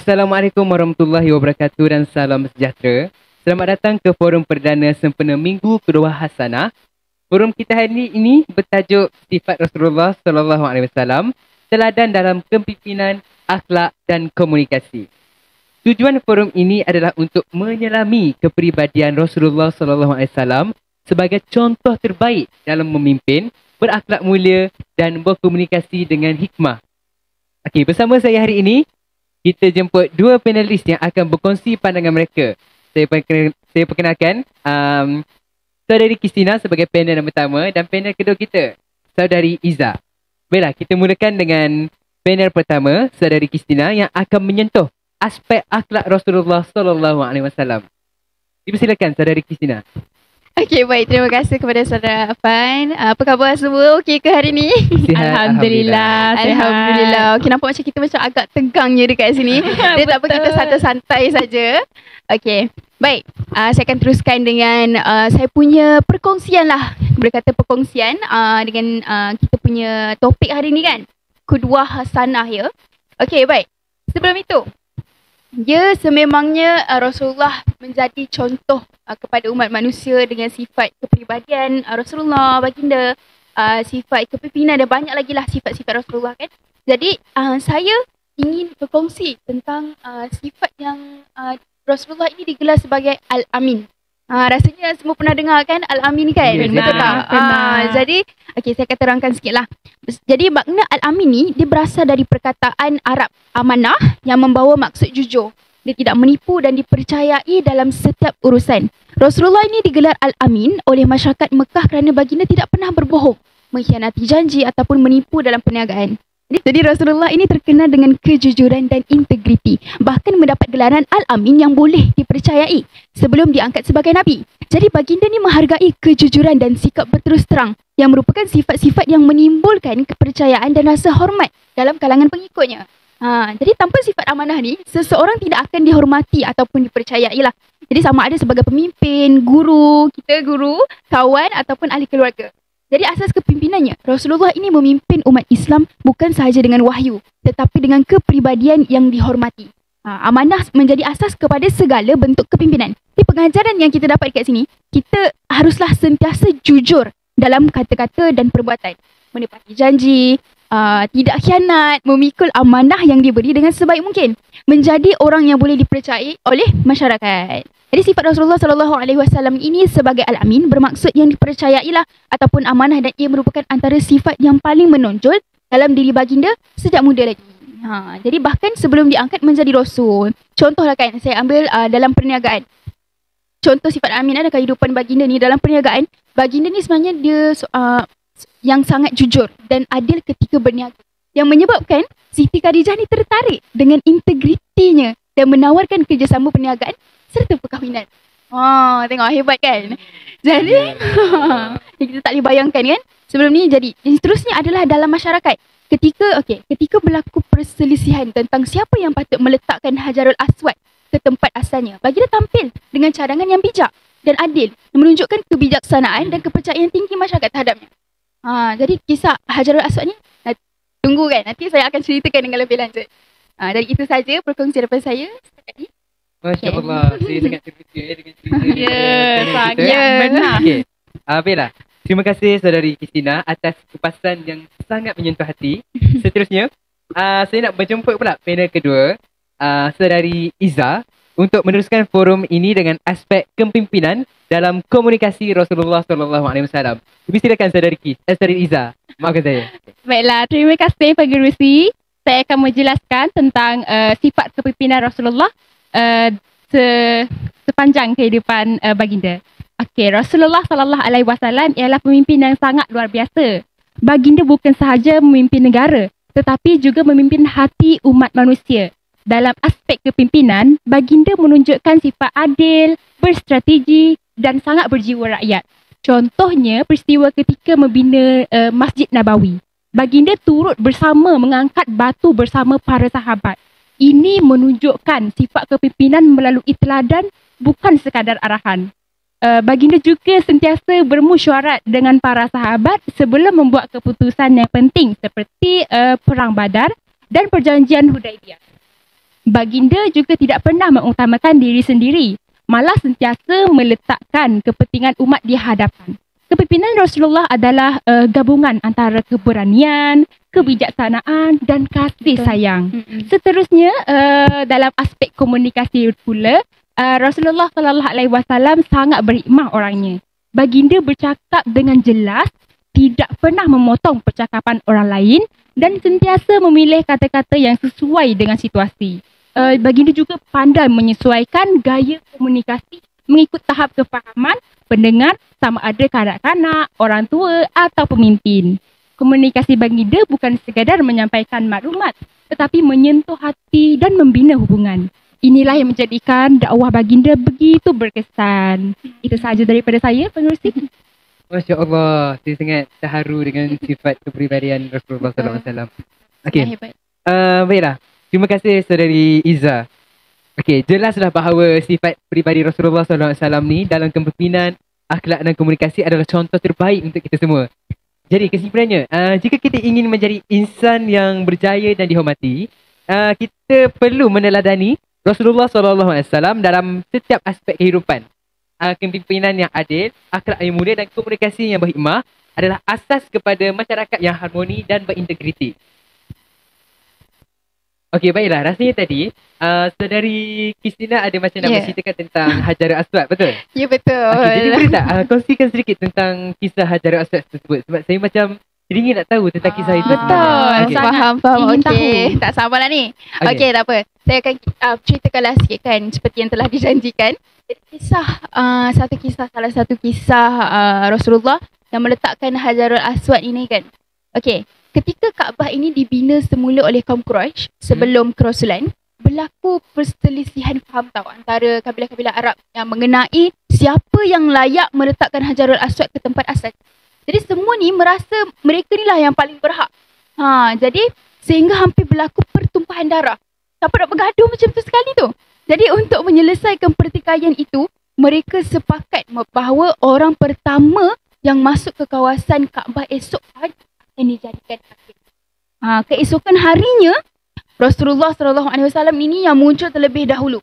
Assalamualaikum warahmatullahi wabarakatuh dan salam sejahtera. Selamat datang ke forum perdana sempena Minggu Kedua Hasanah. Forum kita hari ini bertajuk Sifat Rasulullah sallallahu alaihi wasallam, teladan dalam kepimpinan, akhlak dan komunikasi. Tujuan forum ini adalah untuk menyelami kepribadian Rasulullah sallallahu alaihi wasallam sebagai contoh terbaik dalam memimpin, berakhlak mulia dan berkomunikasi dengan hikmah. Okey, bersama saya hari ini kita jemput dua panelis yang akan berkongsi pandangan mereka. Saya perkenalkan Saudari Christina sebagai panel yang pertama dan panel kedua kita, Saudari Iza. Baiklah, kita mulakan dengan panel pertama, Saudari Christina yang akan menyentuh aspek akhlak Rasulullah sallallahu alaihi wasallam. Dipersilakan Saudari Christina. Okey, baik. Terima kasih kepada saudara Afan. Apa khabar semua? Okey ke hari ni? Sihat, Alhamdulillah. Okey, nampak macam kita macam agak tegangnya dekat sini. Dia tak apa, kita santai-santai saja. Okey, baik. Saya akan teruskan dengan saya punya perkongsian lah. Boleh kata perkongsian dengan kita punya topik hari ni kan. Kedua Hasanah ya. Okey, baik. Sebelum itu, ya, sememangnya Rasulullah menjadi contoh kepada umat manusia dengan sifat kepribadian Rasulullah, baginda, sifat kepimpinan dan banyak lagi lah sifat-sifat Rasulullah kan. Jadi saya ingin berkongsi tentang sifat yang Rasulullah ini digelar sebagai Al-Amin. Rasanya semua pernah dengar kan Al-Amin kan? Betul tak? Jadi okay, saya akan terangkan sikit lah. Jadi makna Al-Amin ni dia berasal dari perkataan Arab amanah yang membawa maksud jujur. Dia tidak menipu dan dipercayai dalam setiap urusan. Rasulullah ini digelar Al-Amin oleh masyarakat Mekah kerana baginda tidak pernah berbohong, mengkhianati janji ataupun menipu dalam perniagaan. Jadi Rasulullah ini terkenal dengan kejujuran dan integriti. Bahkan mendapat gelaran Al-Amin yang boleh dipercayai sebelum diangkat sebagai Nabi. Jadi baginda ni menghargai kejujuran dan sikap berterus terang yang merupakan sifat-sifat yang menimbulkan kepercayaan dan rasa hormat dalam kalangan pengikutnya. Jadi tanpa sifat amanah ni, seseorang tidak akan dihormati ataupun dipercayai lah. Jadi sama ada sebagai pemimpin, guru, kawan ataupun ahli keluarga. Jadi asas kepimpinannya, Rasulullah ini memimpin umat Islam bukan sahaja dengan wahyu, tetapi dengan kepribadian yang dihormati. Amanah menjadi asas kepada segala bentuk kepimpinan. Di pengajaran yang kita dapat dekat sini, kita haruslah sentiasa jujur dalam kata-kata dan perbuatan. Menepati janji, tidak khianat, memikul amanah yang diberi dengan sebaik mungkin. Menjadi orang yang boleh dipercayai oleh masyarakat. Jadi sifat Rasulullah SAW ini sebagai Al-Amin bermaksud yang dipercayailah ataupun amanah, dan ia merupakan antara sifat yang paling menonjol dalam diri baginda sejak muda lagi. Jadi bahkan sebelum diangkat menjadi Rasul. Contohlah kan, saya ambil dalam perniagaan. Contoh sifat Al-Amin ada kehidupan baginda ni dalam perniagaan. Baginda ni sebenarnya dia yang sangat jujur dan adil ketika berniaga. Yang menyebabkan Siti Khadijah ni tertarik dengan integritinya dan menawarkan kerjasama perniagaan serta perkahwinan. Tengok hebat kan? Jadi kita tak boleh bayangkan kan sebelum ni. Jadi seterusnya adalah dalam masyarakat. Ketika berlaku perselisihan tentang siapa yang patut meletakkan Hajarul Aswad ke tempat asalnya, baginda tampil dengan cadangan yang bijak dan adil, menunjukkan kebijaksanaan dan kepercayaan tinggi masyarakat terhadapnya. Jadi kisah Hajarul Aswad ni tunggu kan, nanti saya akan ceritakan dengan lebih lanjut. Dari itu saja perkongsian daripada saya setakat ni. Masya Allah, saya sangat terbuka dengan cerita. Ya, benar. Baiklah, terima kasih Saudari Christina atas kupasan yang sangat menyentuh hati. Seterusnya, saya nak berjemput pula panel kedua, Saudari Iza, untuk meneruskan forum ini dengan aspek kepimpinan dalam komunikasi Rasulullah SAW. Silakan Saudari Iza. Maafkan saya. Baiklah, terima kasih Pak Gurusi. Saya akan menjelaskan tentang sifat kepimpinan Rasulullah sepanjang kehidupan baginda. Okey, Rasulullah SAW ialah pemimpin yang sangat luar biasa. Baginda bukan sahaja memimpin negara, tetapi juga memimpin hati umat manusia. Dalam aspek kepimpinan, baginda menunjukkan sifat adil, berstrategi dan sangat berjiwa rakyat. Contohnya peristiwa ketika membina Masjid Nabawi. Baginda turut bersama mengangkat batu bersama para sahabat. Ini menunjukkan sifat kepimpinan melalui teladan, bukan sekadar arahan. Baginda juga sentiasa bermesyuarat dengan para sahabat sebelum membuat keputusan yang penting seperti Perang Badar dan Perjanjian Hudaibiyah. Baginda juga tidak pernah mengutamakan diri sendiri, malah sentiasa meletakkan kepentingan umat di hadapan. Kepimpinan Rasulullah adalah gabungan antara keberanian, kebijaksanaan dan kasih sayang. Seterusnya, dalam aspek komunikasi pula, Rasulullah SAW sangat berhikmah orangnya. Baginda bercakap dengan jelas, tidak pernah memotong percakapan orang lain dan sentiasa memilih kata-kata yang sesuai dengan situasi. Baginda juga pandai menyesuaikan gaya komunikasi mengikut tahap kefahaman pendengar, sama ada kanak-kanak, orang tua atau pemimpin. Komunikasi baginda bukan sekadar menyampaikan maklumat, tetapi menyentuh hati dan membina hubungan. Inilah yang menjadikan dakwah baginda begitu berkesan. Itu sahaja daripada saya, pengerusi. Masya Allah, saya sangat terharu dengan sifat kepribadian Rasulullah SAW. Okey, baiklah. Terima kasih saudari Iza. Okey, jelaslah bahawa sifat peribadi Rasulullah SAW ni dalam kepimpinan, akhlak dan komunikasi adalah contoh terbaik untuk kita semua. Jadi kesimpulannya, jika kita ingin menjadi insan yang berjaya dan dihormati, kita perlu meneladani Rasulullah SAW dalam setiap aspek kehidupan. Kepimpinan yang adil, akhlak yang mulia dan komunikasi yang berhikmah adalah asas kepada masyarakat yang harmoni dan berintegriti. Okey, baiklah. Rasanya tadi, saudari Christina ada macam nak menceritakan tentang Hajarul Aswad, betul? Ya, betul. Okay, jadi boleh tak kongsikan sedikit tentang kisah Hajarul Aswad tersebut? Sebab saya macam teringin nak tahu tentang kisah itu. Betul. Okay. Faham. Okey. Tak sabarlah ni. Okey, tak apa. Saya akan ceritakanlah sikit kan seperti yang telah dijanjikan. Jadi salah satu kisah Rasulullah yang meletakkan Hajarul Aswad ini kan. Okey, ketika Kaabah ini dibina semula oleh kaum Quraisy sebelum kerasulan, berlaku perselisihan faham tahu antara kabilah-kabilah Arab yang mengenai siapa yang layak meletakkan Hajarul Aswad ke tempat asal. Jadi semua ni merasa mereka ni lah yang paling berhak. Jadi sehingga hampir berlaku pertumpahan darah. Siapa nak bergaduh macam tu sekali tu. Jadi untuk menyelesaikan pertikaian itu, mereka sepakat bahawa orang pertama yang masuk ke kawasan Kaabah esok hari akan dijadikan hakim. Keesokan harinya, Rasulullah SAW ini yang muncul terlebih dahulu.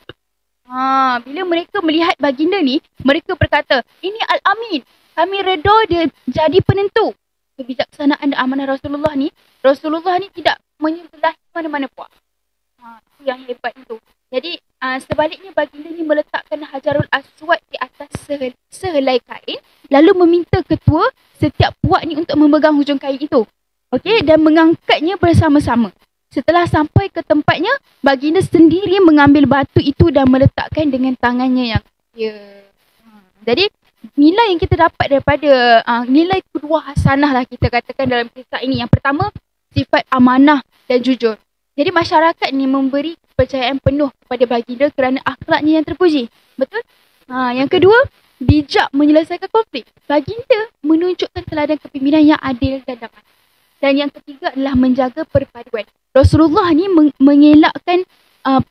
Bila mereka melihat baginda ni, mereka berkata, ini Al-Amin. Kami redha dia jadi penentu. Kebijaksanaan dan amanah Rasulullah ni tidak menyebelah mana-mana puak. Itu yang hebat itu. Jadi sebaliknya baginda ni meletakkan Hajarul Aswad di atas sehelai kain, lalu meminta ketua setiap puak ni untuk memegang hujung kain itu. Okey, dan mengangkatnya bersama-sama. Setelah sampai ke tempatnya, baginda sendiri mengambil batu itu dan meletakkan dengan tangannya yang Jadi nilai yang kita dapat daripada nilai kedua hasanah lah kita katakan dalam kisah ini. Yang pertama, sifat amanah dan jujur. Jadi masyarakat ni memberi kepercayaan penuh kepada baginda kerana akhlaknya yang terpuji. Betul? Yang kedua, bijak menyelesaikan konflik. Baginda menunjukkan teladan kepimpinan yang adil dan damai. Dan yang ketiga adalah menjaga perpaduan. Rasulullah ni mengelakkan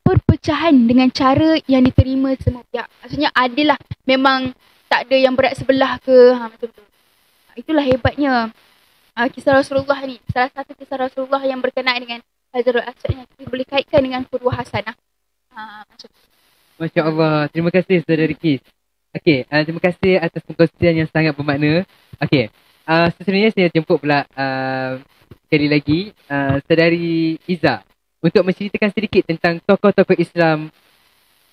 perpecahan dengan cara yang diterima semua pihak. Maksudnya adil lah. Memang tak ada yang berat sebelah ke. Macam tu. Itulah hebatnya kisah Rasulullah ni. Salah satu kisah Rasulullah yang berkenaan dengan Hajarul Aswad yang kita boleh kaitkan dengan qudwah hasanah. Masya Allah. Terima kasih saudari Kis. Okey, terima kasih atas perkongsian yang sangat bermakna. Okey, seterusnya saya jemput pula sekali lagi saudari Iza untuk menceritakan sedikit tentang tokoh-tokoh Islam.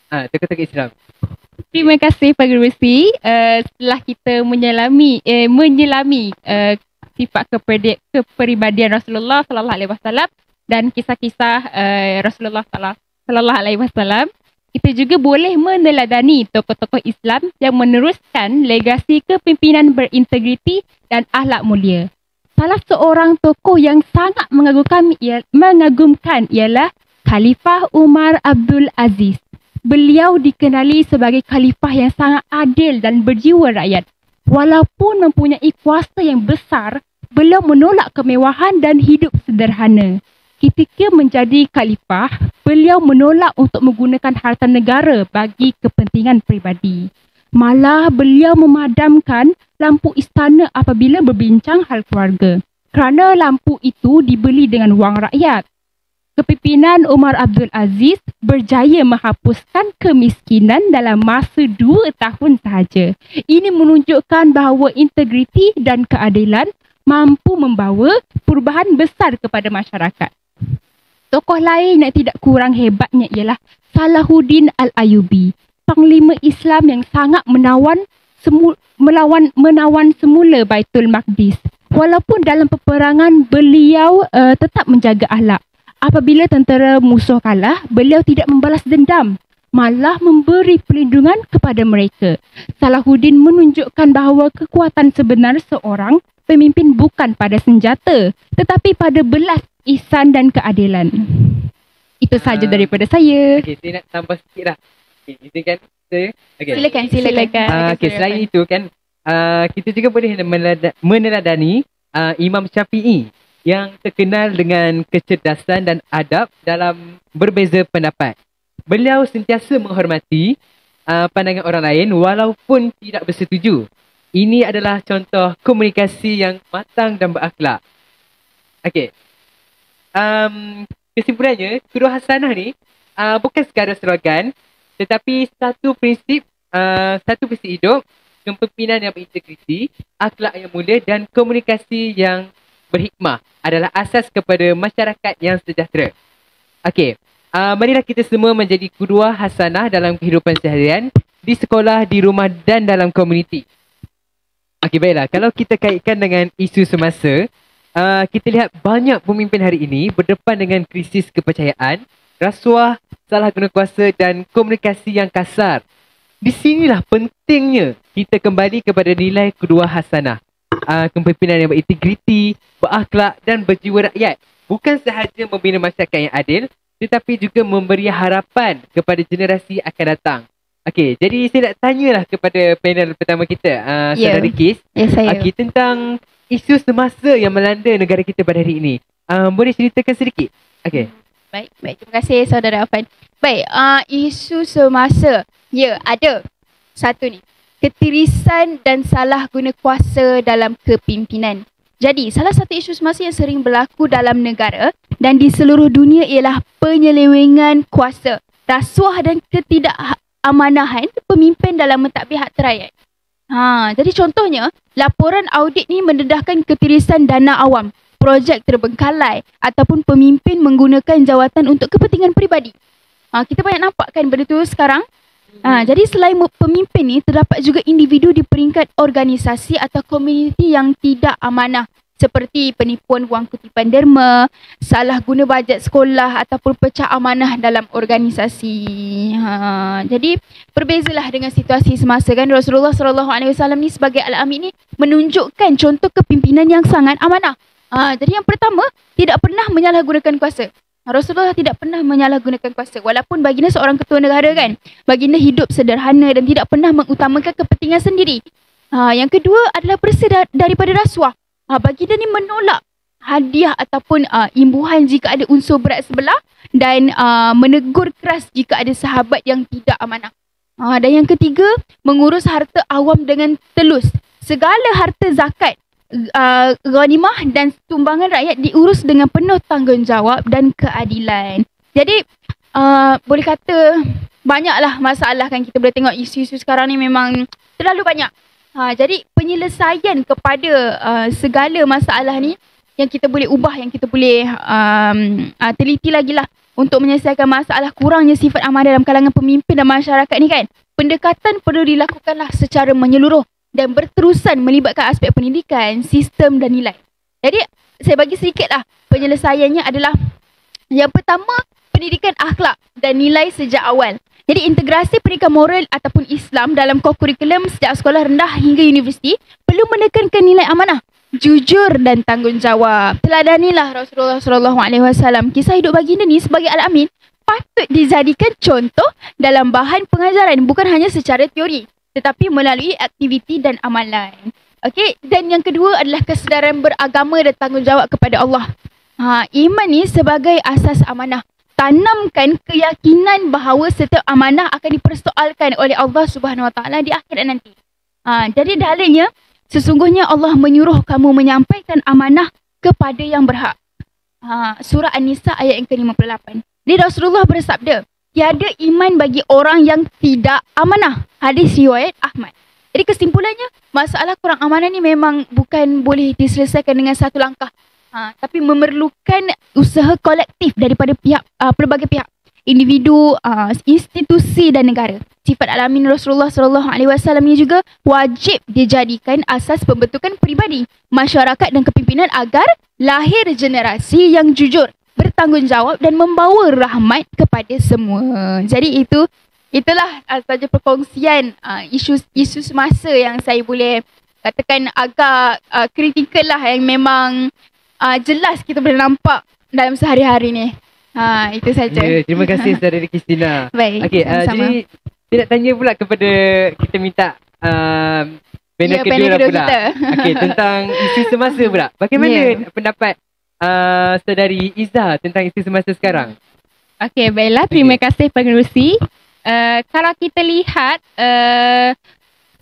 Tokoh-tokoh Islam. Terima kasih Pak Gerusi. Setelah kita menyelami sifat kepribadian Rasulullah SAW dan kisah-kisah Rasulullah SAW, kita juga boleh meneladani tokoh-tokoh Islam yang meneruskan legasi kepimpinan berintegriti dan akhlak mulia. Salah seorang tokoh yang sangat mengagumkan ialah Khalifah Umar Abdul Aziz. Beliau dikenali sebagai khalifah yang sangat adil dan berjiwa rakyat. Walaupun mempunyai kuasa yang besar, beliau menolak kemewahan dan hidup sederhana. Ketika menjadi khalifah, beliau menolak untuk menggunakan harta negara bagi kepentingan peribadi. Malah beliau memadamkan lampu istana apabila berbincang hal keluarga. Kerana lampu itu dibeli dengan wang rakyat. kepimpinan Umar Abdul Aziz berjaya menghapuskan kemiskinan dalam masa 2 tahun sahaja. Ini menunjukkan bahawa integriti dan keadilan mampu membawa perubahan besar kepada masyarakat. Tokoh lain yang tidak kurang hebatnya ialah Salahuddin Al-Ayyubi, panglima Islam yang sangat menawan semula Baitul Maqdis. Walaupun dalam peperangan beliau tetap menjaga akhlak. Apabila tentera musuh kalah, beliau tidak membalas dendam, malah memberi perlindungan kepada mereka. Salahuddin menunjukkan bahawa kekuatan sebenar seorang pemimpin bukan pada senjata, tetapi pada belas ihsan dan keadilan. Itu sahaja daripada saya. Okey, saya nak tambah sikit lah. Okay, itu kan saya. Okay. Silakan. Okay, selain itu kan, kita juga boleh meneladani Imam Syafi'i yang terkenal dengan kecerdasan dan adab dalam berbeza pendapat. Beliau sentiasa menghormati pandangan orang lain walaupun tidak bersetuju. Ini adalah contoh komunikasi yang matang dan berakhlak. Okey. Kesimpulannya, Kedua Hasanah ni bukan sekadar slogan, tetapi satu prinsip hidup, kepimpinan yang berintegriti, akhlak yang mulia dan komunikasi yang berhikmah adalah asas kepada masyarakat yang sejahtera. Okey, marilah kita semua menjadi Qudwah Hasanah dalam kehidupan seharian, di sekolah, di rumah dan dalam komuniti. Okey, baiklah. Kalau kita kaitkan dengan isu semasa, kita lihat banyak pemimpin hari ini berdepan dengan krisis kepercayaan, rasuah, salah guna kuasa dan komunikasi yang kasar. Di sinilah pentingnya kita kembali kepada nilai Qudwah Hasanah. Kepimpinan yang berintegriti, berakhlak dan berjiwa rakyat. Bukan sahaja membina masyarakat yang adil, tetapi juga memberi harapan kepada generasi akan datang. Okey, jadi saya nak tanyalah kepada panel pertama kita, Saudara Kis. Ya, saya. Okey, tentang isu semasa yang melanda negara kita pada hari ini. Boleh ceritakan sedikit? Okey. Baik. Terima kasih Saudara Afan. Baik, isu semasa. Ya, ada. Satu ni. Ketirisan dan salah guna kuasa dalam kepimpinan. Jadi, salah satu isu semasa yang sering berlaku dalam negara dan di seluruh dunia ialah penyelewengan kuasa, rasuah dan ketidakαμanahan pemimpin dalam mentadbir hak rakyat. Jadi contohnya, laporan audit ni mendedahkan ketirisan dana awam, projek terbengkalai ataupun pemimpin menggunakan jawatan untuk kepentingan peribadi. Kita banyak nampak kan benda tu sekarang. Jadi selain pemimpin ni, terdapat juga individu di peringkat organisasi atau komuniti yang tidak amanah, seperti penipuan wang kutipan derma, salah guna bajet sekolah ataupun pecah amanah dalam organisasi. Jadi berbezalah dengan situasi semasa kan. Rasulullah SAW ni sebagai Al-Amin ni menunjukkan contoh kepimpinan yang sangat amanah. Jadi yang pertama, tidak pernah menyalahgunakan kuasa. Rasulullah tidak pernah menyalahgunakan kuasa. Walaupun baginda seorang ketua negara kan, baginda hidup sederhana dan tidak pernah mengutamakan kepentingan sendiri. Yang kedua adalah bersih daripada rasuah. Baginda ni menolak hadiah ataupun imbuhan jika ada unsur berat sebelah dan menegur keras jika ada sahabat yang tidak amanah. Dan yang ketiga, mengurus harta awam dengan telus. Segala harta zakat, ghanimah dan sumbangan rakyat diurus dengan penuh tanggungjawab dan keadilan. Jadi boleh kata banyaklah masalah kan. Kita boleh tengok isu-isu sekarang ni memang terlalu banyak. Jadi penyelesaian kepada segala masalah ni yang kita boleh ubah, yang kita boleh teliti lagi lah untuk menyelesaikan masalah kurangnya sifat amanah dalam kalangan pemimpin dan masyarakat ni kan. Pendekatan perlu dilakukanlah secara menyeluruh dan berterusan melibatkan aspek pendidikan, sistem dan nilai. Jadi saya bagi sedikit lah penyelesaiannya adalah yang pertama, pendidikan akhlak dan nilai sejak awal. Jadi integrasi pendidikan moral ataupun Islam dalam kurikulum sejak sekolah rendah hingga universiti perlu menekankan nilai amanah, jujur dan tanggungjawab. Teladanilah Rasulullah SAW. Kisah hidup baginda ni sebagai Al-Amin patut dijadikan contoh dalam bahan pengajaran, bukan hanya secara teori tetapi melalui aktiviti dan amalan. Okey, dan yang kedua adalah kesedaran beragama dan tanggungjawab kepada Allah. Iman ni sebagai asas amanah. Tanamkan keyakinan bahawa setiap amanah akan dipersoalkan oleh Allah Subhanahu Wa Taala di akhirat nanti. Jadi dalilnya, sesungguhnya Allah menyuruh kamu menyampaikan amanah kepada yang berhak. surah An-Nisa ayat yang ke-58. Jadi Rasulullah bersabda, tiada iman bagi orang yang tidak amanah. Hadis riwayat Ahmad. Jadi kesimpulannya, masalah kurang amanah ni memang bukan boleh diselesaikan dengan satu langkah. Tapi memerlukan usaha kolektif daripada pelbagai pihak. Individu, institusi dan negara. Sifat alamin Rasulullah SAW ni juga wajib dijadikan asas pembentukan peribadi, masyarakat dan kepimpinan agar lahir generasi yang jujur, bertanggungjawab dan membawa rahmat kepada semua. Jadi itulah saja perkongsian isu semasa yang saya boleh katakan agak kritikal lah, yang memang jelas kita boleh nampak dalam sehari-hari ni. Itu saja. Terima kasih Saudari Christina. Baik. Okey, jadi saya nak tanya pula kepada kita minta panel kedua lah pula. Okey, tentang isu semasa pula. Bagaimana pendapat Saudari Izzah tentang isu semasa sekarang? Okey, baiklah. Terima kasih pengerusi. Kalau kita lihat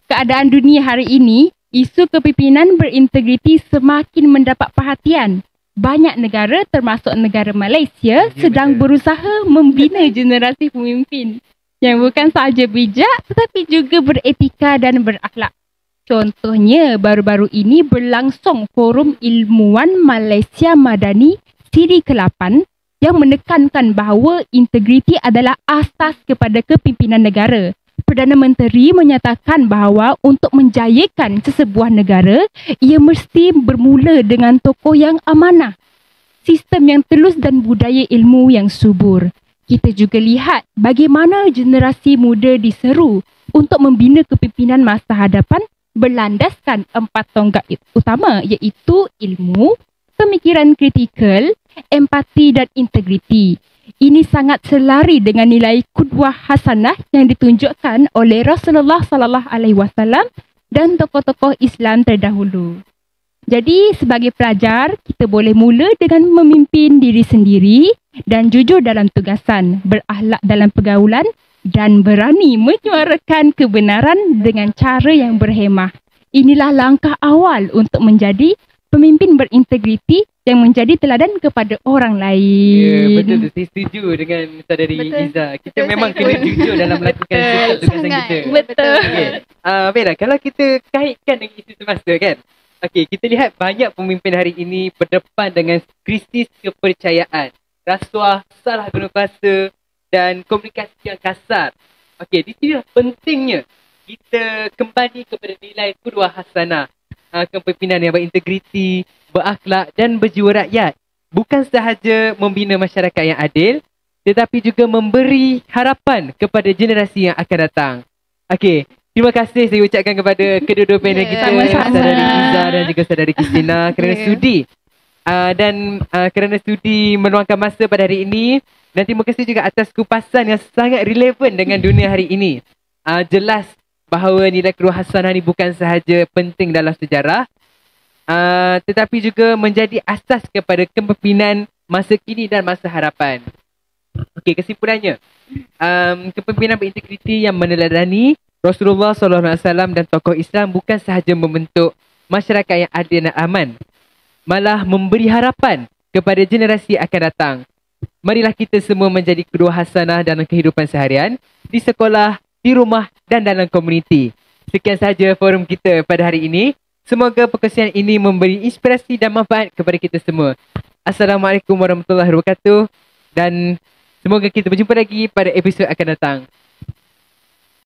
keadaan dunia hari ini, isu kepimpinan berintegriti semakin mendapat perhatian. Banyak negara termasuk negara Malaysia sedang berusaha membina generasi pemimpin yang bukan sahaja bijak tetapi juga beretika dan berakhlak. Contohnya, baru-baru ini berlangsung Forum Ilmuwan Malaysia Madani Siri ke-8 yang menekankan bahawa integriti adalah asas kepada kepimpinan negara. Perdana Menteri menyatakan bahawa untuk menjayakan sesebuah negara, ia mesti bermula dengan tokoh yang amanah, sistem yang telus dan budaya ilmu yang subur. Kita juga lihat bagaimana generasi muda diseru untuk membina kepimpinan masa hadapan berlandaskan 4 tonggak utama, iaitu ilmu, pemikiran kritikal, empati dan integriti. Ini sangat selari dengan nilai qudwah hasanah yang ditunjukkan oleh Rasulullah SAW dan tokoh-tokoh Islam terdahulu. Jadi sebagai pelajar, kita boleh mula dengan memimpin diri sendiri dan jujur dalam tugasan, berakhlak dalam pergaulan dan berani menyuarakan kebenaran dengan cara yang berhemah. Inilah langkah awal untuk menjadi pemimpin berintegriti yang menjadi teladan kepada orang lain. Ya, betul tu. Saya setuju dengan Saudari Izzah. Kita memang kena jujur dalam melakukan setiap tugasan kita. Betul. Okay. Baiklah, kalau kita kaitkan dengan isu semasa kan. Okey, kita lihat banyak pemimpin hari ini berdepan dengan krisis kepercayaan, rasuah, salah guna kuasa dan komunikasi yang kasar. Okey, di sini pentingnya kita kembali kepada nilai qudwah hasanah. Kepimpinan yang berintegriti, berakhlak dan berjiwa rakyat. Bukan sahaja membina masyarakat yang adil, tetapi juga memberi harapan kepada generasi yang akan datang. Okey, terima kasih saya ucapkan kepada kedua-dua panel kita, Saudari Izzah dan juga Saudari Christina kerana sudi kerana sudi meluangkan masa pada hari ini. Dan terima kasih juga atas kupasan yang sangat relevan dengan dunia hari ini. Jelas bahawa nilai qudwah hasanah ni bukan sahaja penting dalam sejarah, tetapi juga menjadi asas kepada kepimpinan masa kini dan masa harapan. Okey, kesimpulannya, kepimpinan berintegriti yang meneladani Rasulullah SAW dan tokoh Islam bukan sahaja membentuk masyarakat yang adil dan aman, malah memberi harapan kepada generasi yang akan datang. Marilah kita semua menjadi qudwah hasanah dalam kehidupan seharian, di sekolah, di rumah dan dalam komuniti. Sekian sahaja forum kita pada hari ini. Semoga perkongsian ini memberi inspirasi dan manfaat kepada kita semua. Assalamualaikum warahmatullahi wabarakatuh dan semoga kita berjumpa lagi pada episod akan datang.